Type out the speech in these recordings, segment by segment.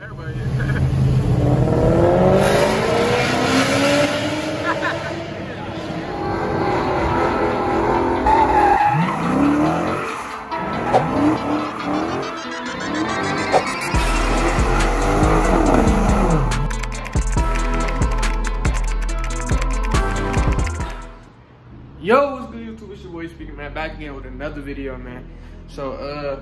Everybody. Yo, what's good YouTube? It's your boy speaking, man. Back again with another video, man. So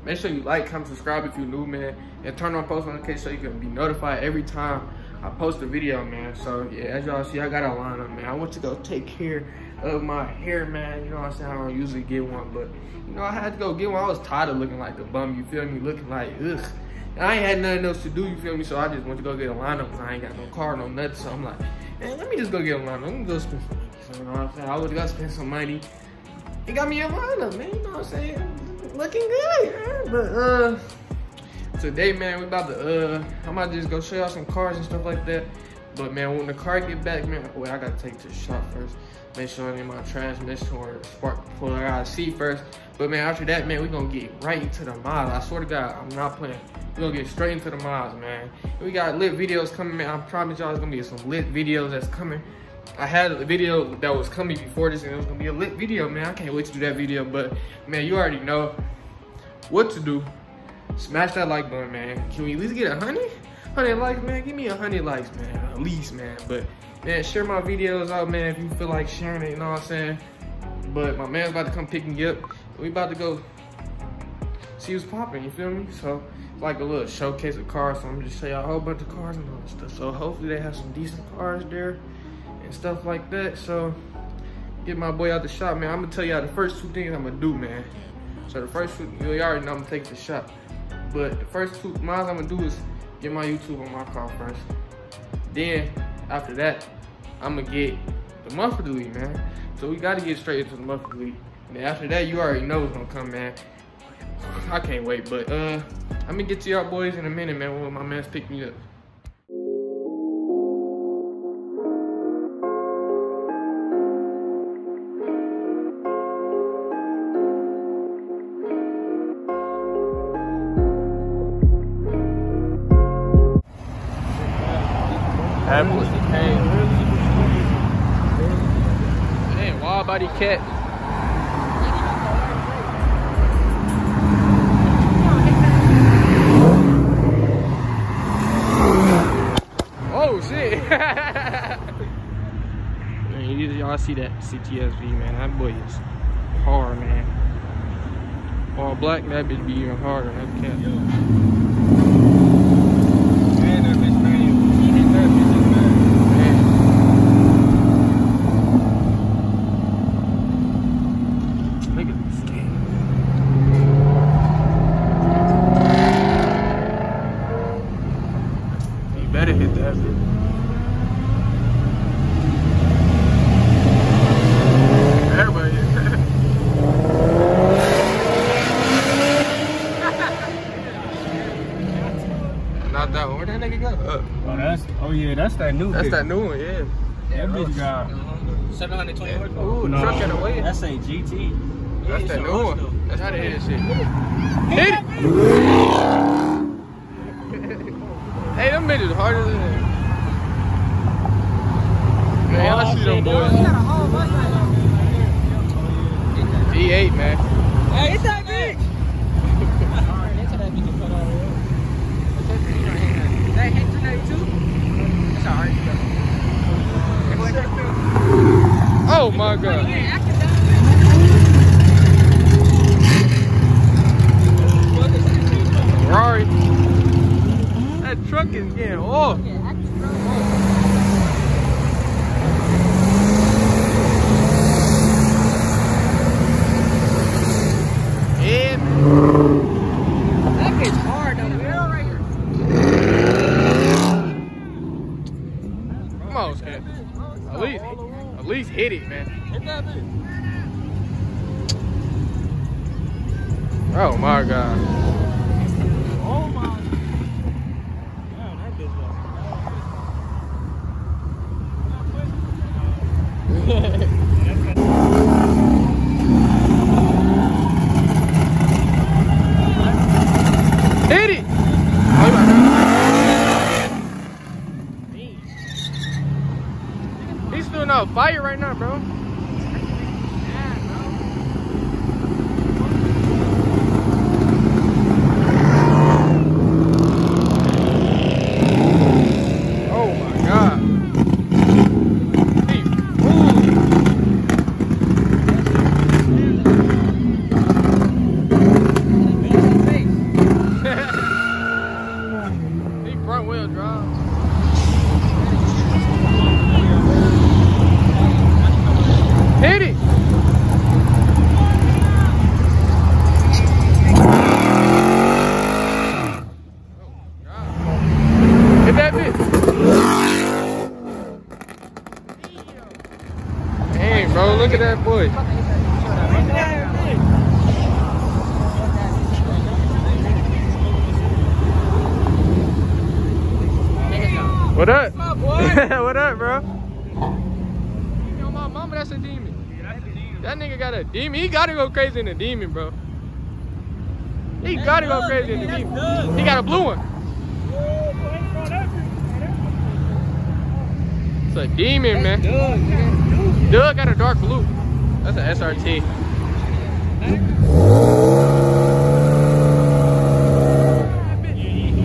make sure you like, comment, subscribe if you're new, man, and turn on post notifications so you can be notified every time I post a video, man. So yeah, as y'all see, I got a lineup, man. I want you to go take care of my hair, man. You know what I'm saying? I don't usually get one, but you know, I had to go get one. I was tired of looking like a bum, you feel me? Looking like ugh. And I ain't had nothing else to do, you feel me? So I just went to go get a lineup because I ain't got no car, no nuts. So I'm like, man, let me just go get a lineup. Let me go spend some money. So, you know what I'm saying? I would go spend some money. It got me a lineup, man. You know what I'm saying? Looking good, man. But today, man, we about to I'm about to just go show y'all some cars and stuff like that. But man, when the car get back, man, wait, I gotta take it to the shop first. Make sure I need my transmission or spark plug. I gotta see first. But man, after that, man, we gonna get right into the miles. I swear to God, I'm not playing. We gonna get straight into the miles, man. We got lit videos coming, man. I promise y'all, it's gonna be some lit videos that's coming. I had a video that was coming before this, and it was gonna be a lit video, man. I can't wait to do that video. But man, you already know what to do. Smash that like button, man. Can we at least get 100 likes, man? Give me 100 likes, man, at least, man. But man, share my videos out, man, if you feel like sharing it, you know what I'm saying? But my man's about to come pick me up. We about to go see what's popping, you feel me? So it's like a little showcase of cars, so I'm gonna just show y'all a whole bunch of cars and all that stuff. So hopefully they have some decent cars there and stuff like that. So get my boy out the shop, man. I'm gonna tell y'all the first two things I'm gonna do, man. So the first two, you already know I'm gonna take it to the shop. But the first 2 miles I'm gonna do is get my YouTube on my car first. Then after that, I'm gonna get the monthly, man. So we gotta get straight into the monthly. And then after that, you already know what's gonna come, man. I can't wait, but I'm gonna get to y'all boys in a minute, man, when my man's pick me up. That pussy came. Damn, wild body cat. Oh shit. Man, y'all see that CTSV, man. That boy is hard, man. All black, that bitch be even harder. That cat. Better hit that bit. Everybody. Not that one. Where that nigga go? Oh yeah, that's that new. That's that new one, yeah. That bitch got 720 horsepower. Ooh, no, truck in the way. That's a GT. That's that new one. That's how they hit that shit. Hit it! Hey, them bitches harder than that. Man, I see them boys. G8, man. Hey, it's that bitch! That hit today too? That's alright. Oh my god. Ferrari. That truck is getting off. Yeah. That bitch hard though. We're right here. Come on, Scott. At least hit it, man. Hit that bitch. Oh my god. Oh my. Damn, that bitch Hit it! Oh, bro. Oh my God. He moving. He front wheel drive. Hit it! Hit that bitch! Dang, bro, look at that boy. What up? What's up, boy? What up, bro? You know my mama, that's a demon. That nigga got a demon. He gotta go crazy in the demon, bro. He gotta go crazy in the demon. He got a blue one. It's a demon, man. Doug got a dark blue. That's an SRT.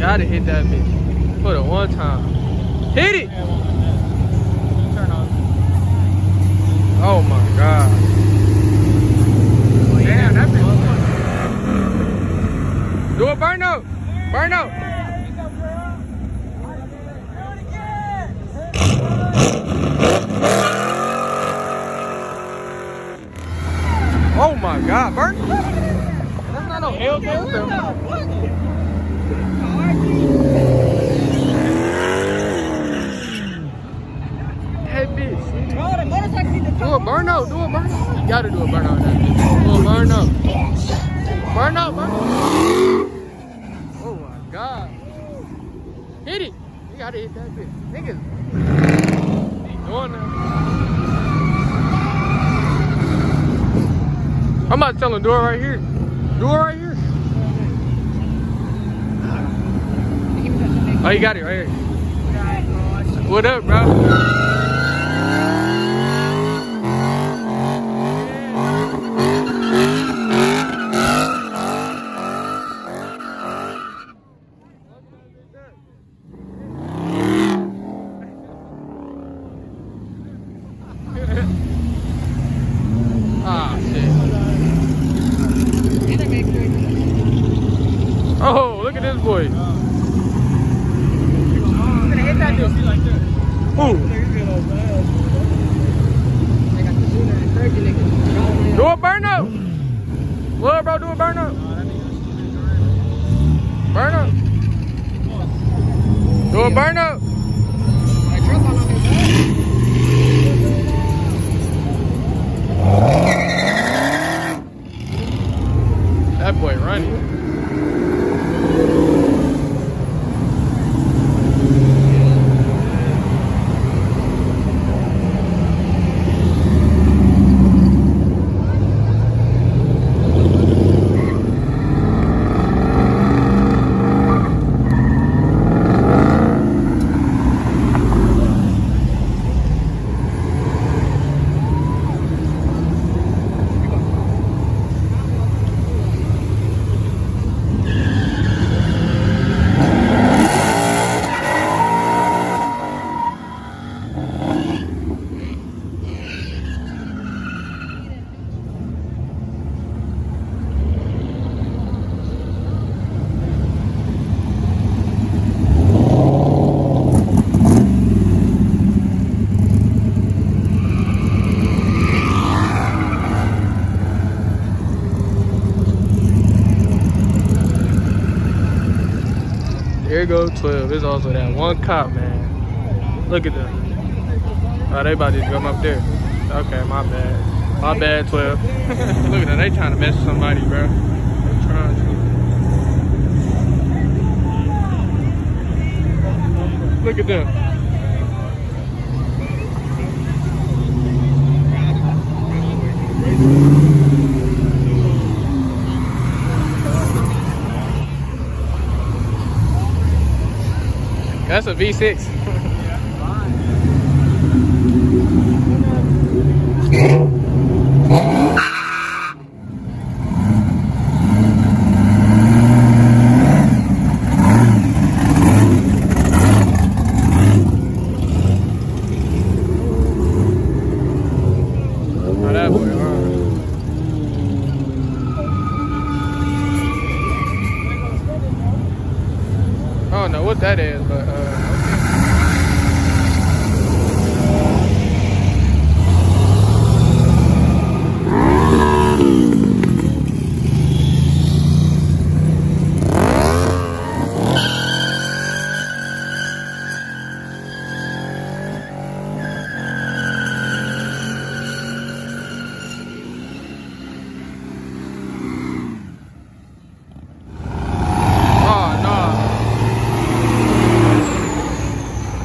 Gotta hit that bitch. Put it one time. Hit it! Oh my God. Damn, that bitch. Do a burnout. Burnout. Oh my God, burn. That's not no Hellcat. That bitch. Do a burnout. Do a burnout. You gotta do a burnout. Do a burnout. Burnout, burnout. Oh my God. Hit it. You gotta hit that bitch. Niggas. He doing that. I'm about to tell him, do it right here. Do it right here. Oh, you got it right here. What up, bro? Oh, look at this boy. Ooh. Do a burnout. What, bro? Do a burnout. Burnout. Do a burnout. That boy running. Here goes 12. It's also that one cop, man. Look at them. Oh, they about to come up there. Okay, my bad. My bad, 12. Look at them. They trying to mess with somebody, bro. They trying to. Look at them. That's a V6. Oh, that boy, I don't know what that is, but okay.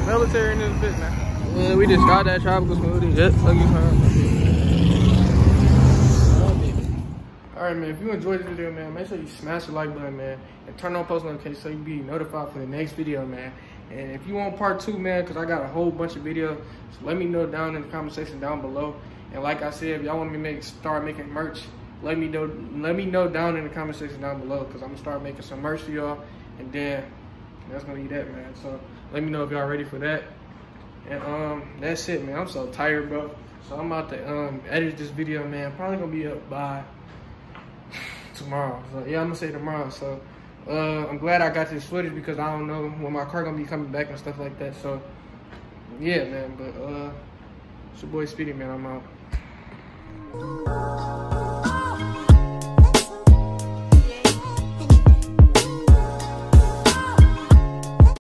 Military in this bitch, man. Yeah, we just got that tropical smoothie. Yep, fuck you, Alright, man, if you enjoyed this video, man, make sure you smash the like button, man, and turn on post notifications so you be notified for the next video, man. And if you want part 2, man, because I got a whole bunch of videos, so let me know down in the comment section down below. And like I said, if y'all want me to start making merch, let me know down in the comment section down below, because I'm gonna start making some merch for y'all. And then that's gonna be that, man. So let me know if y'all ready for that. And that's it, man. I'm so tired, bro. So I'm about to edit this video, man. Probably gonna be up by tomorrow. So yeah, I'm gonna say tomorrow. So I'm glad I got this footage, because I don't know when my car gonna be coming back and stuff like that. So yeah, man. But it's your boy Speedy, man. I'm out.